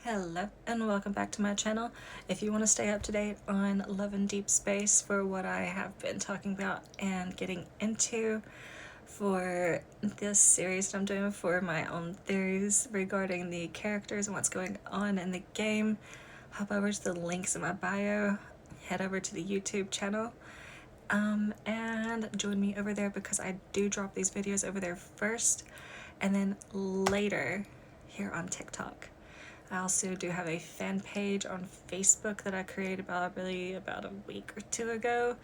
Hello and welcome back to my channel. If you want to stay up to date on Love and Deep Space for what I have been talking about and getting into for this series that I'm doing for my own theories regarding the characters and what's going on in the game, hop over to the links in my bio, head over to the YouTube channel, and join me over there because I do drop these videos over there first and then later here on TikTok. I also do have a fan page on Facebook that I created probably about a week or two ago.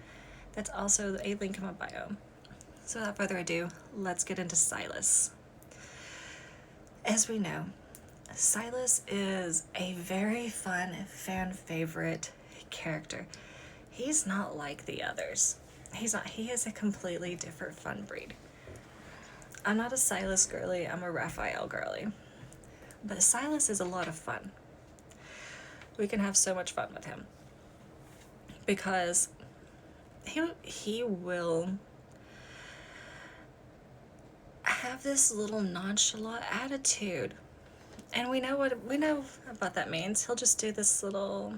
That's also a link in my bio. So without further ado, let's get into Silas. As we know, Silas is a very fun fan favorite character. He's not like the others. He is a completely different fun breed. I'm not a Silas girly, I'm a Raphael girly. But Silas is a lot of fun. We can have so much fun with him because he will have this little nonchalant attitude, and we know what that means. He'll just do this little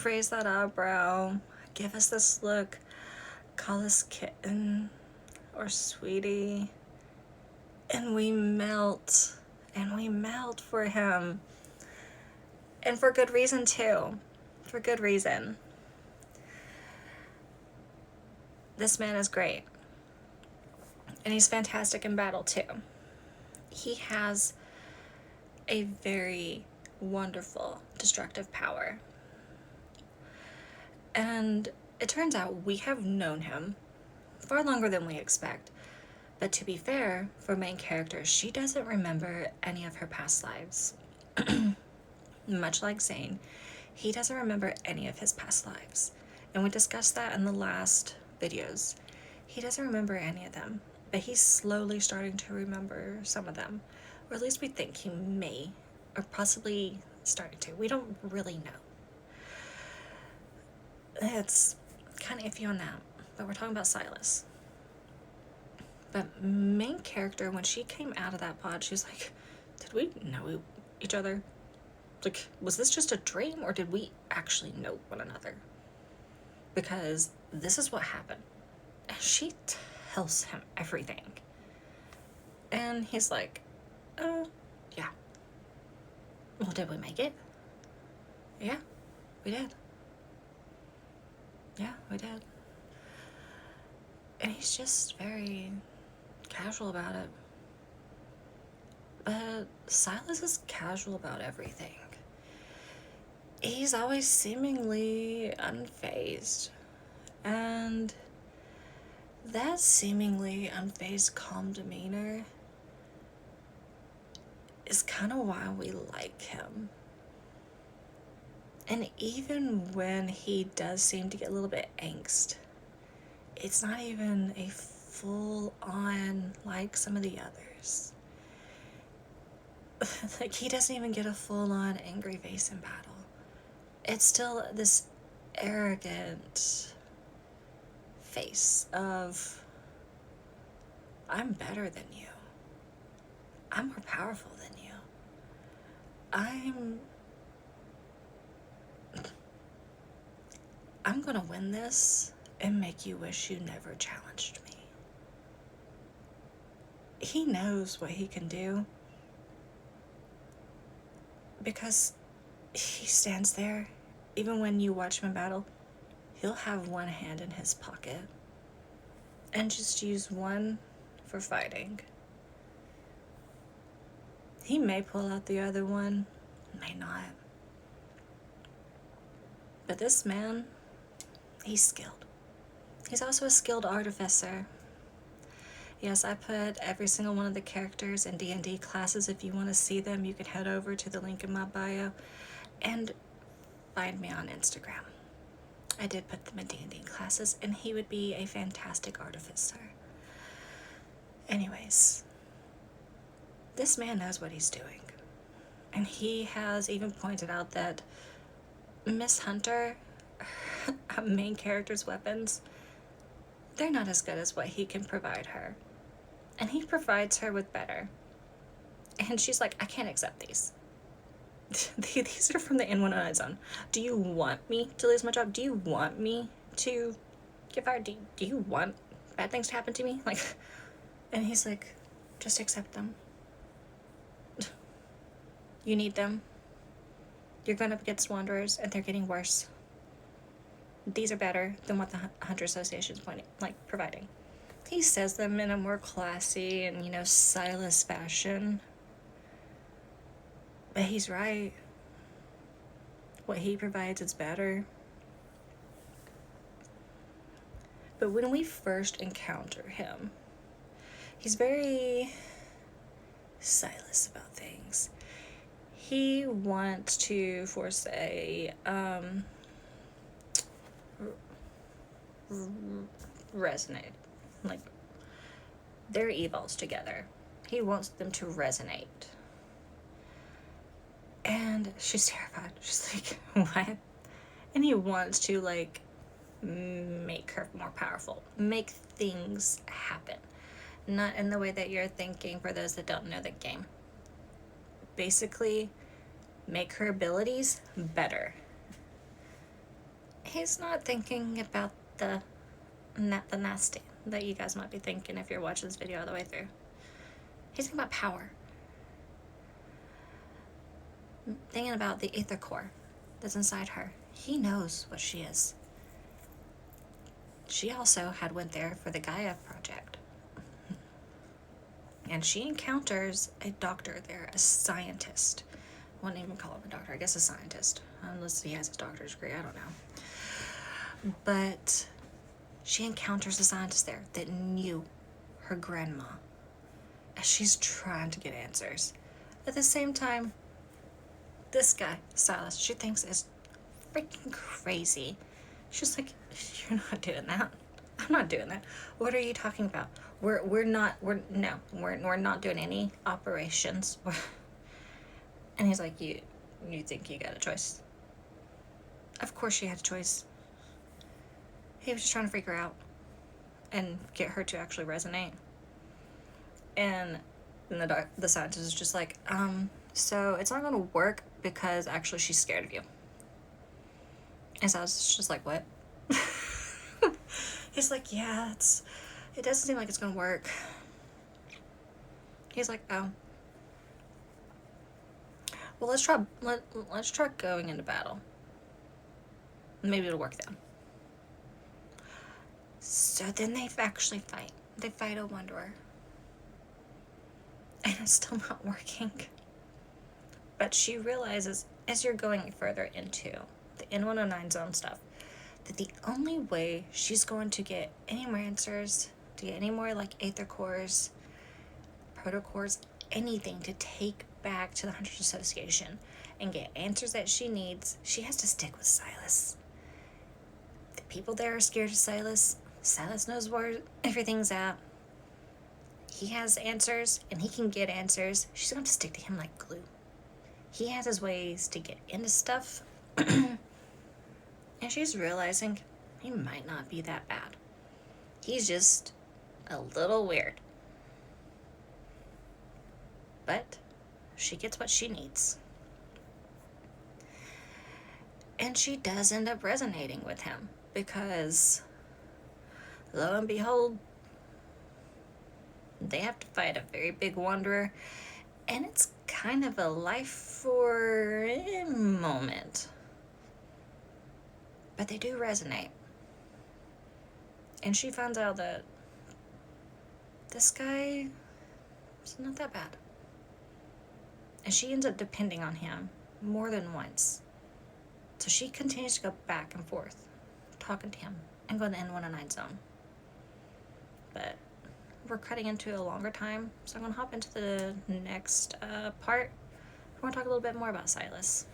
raise that eyebrow, give us this look, call us kitten or sweetie, and we melt for him, and for good reason too. For good reason. This man is great. And he's fantastic in battle too. He has a very wonderful destructive power. And it turns out we have known him far longer than we expect. But to be fair, for main character, she doesn't remember any of her past lives. Much like Zane, he doesn't remember any of his past lives. And we discussed that in the last videos. He doesn't remember any of them, but he's slowly starting to remember some of them. Or at least we think he may, or possibly starting to. We don't really know. It's kind of iffy on that, but we're talking about Silas. But main character, when she came out of that pod, she was like, did we know each other? Like, was this just a dream, or did we actually know one another? Because this is what happened. And she tells him everything. And he's like, yeah. Well, did we make it? Yeah, we did. Yeah, we did. And he's just very casual about it. But Silas is casual about everything. He's always seemingly unfazed. And that seemingly unfazed, calm demeanor is kind of why we like him. And even when he does seem to get a little bit angst, it's not even a full on like some of the others. Like, he doesn't even get a full on angry face in battle. It's still this arrogant face of, I'm better than you. I'm more powerful than you. I'm gonna win this and make you wish you never challenged me. He knows what he can do because he stands there. Even when you watch him in battle, he'll have one hand in his pocket and just use one for fighting. He may pull out the other one, may not. But this man, he's skilled. He's also a skilled artificer. Yes, I put every single one of the characters in D&D classes. If you want to see them, you can head over to the link in my bio and find me on Instagram. I did put them in D&D classes, and he would be a fantastic artificer. Anyways, this man knows what he's doing. And he has even pointed out that Miss Hunter, main character's weapons, they're not as good as what he can provide her. And he provides her with better. And she's like, I can't accept these. These are from the N109 zone. Do you want me to lose my job? Do you want me to get fired? Do you want bad things to happen to me? Like, and he's like, just accept them. You need them. You're going up against wanderers, and they're getting worse. These are better than what the Hunter Association is providing. He says them in a more classy and, Silas fashion. But he's right. What he provides is better. But when we first encounter him, he's very Silas about things. He wants to force a resonate. Like, they're evils together. He wants them to resonate. And she's terrified. She's like, what? And he wants to, make her more powerful. Make things happen. Not in the way that you're thinking for those that don't know the game. Basically, make her abilities better. He's not thinking about the nasty that you guys might be thinking if you're watching this video all the way through. He's thinking about power. Thinking about the ether core that's inside her. He knows what she is. She also had went there for the Gaia project. And she encounters a doctor there, a scientist. I wouldn't even call him a doctor, I guess a scientist. Unless he has his doctor's degree, I don't know. But she encounters a scientist there that knew her grandma as she's trying to get answers. At the same time, this guy, Silas, she thinks is freaking crazy. She's like, you're not doing that. I'm not doing that. What are you talking about? We're not doing any operations. And he's like, you think you got a choice? Of course she had a choice. He was just trying to freak her out and get her to actually resonate. And then the scientist is just like, so it's not gonna work because actually she's scared of you. And so I was just like, what? He's like, yeah, it doesn't seem like it's gonna work. He's like, oh. Well, let's try going into battle. Maybe it'll work then. So then they actually fight. They fight a wanderer. And it's still not working. But she realizes, as you're going further into the N109 zone stuff, that the only way she's going to get any more answers, to get any more aether cores, protocores, anything to take back to the Hunters Association and get answers that she needs, she has to stick with Silas. The people there are scared of Silas. Silas knows where everything's at. He has answers, and he can get answers. She's going to stick to him like glue. He has his ways to get into stuff. And she's realizing he might not be that bad. He's just a little weird. But she gets what she needs. And she does end up resonating with him because, lo and behold, they have to fight a very big wanderer, and it's kind of a life for a moment. But they do resonate. And she finds out that this guy is not that bad. And she ends up depending on him more than once. So she continues to go back and forth, talking to him, and going to the N109 zone. But we're cutting into a longer time, so I'm going to hop into the next part. I want to talk a little bit more about Silas.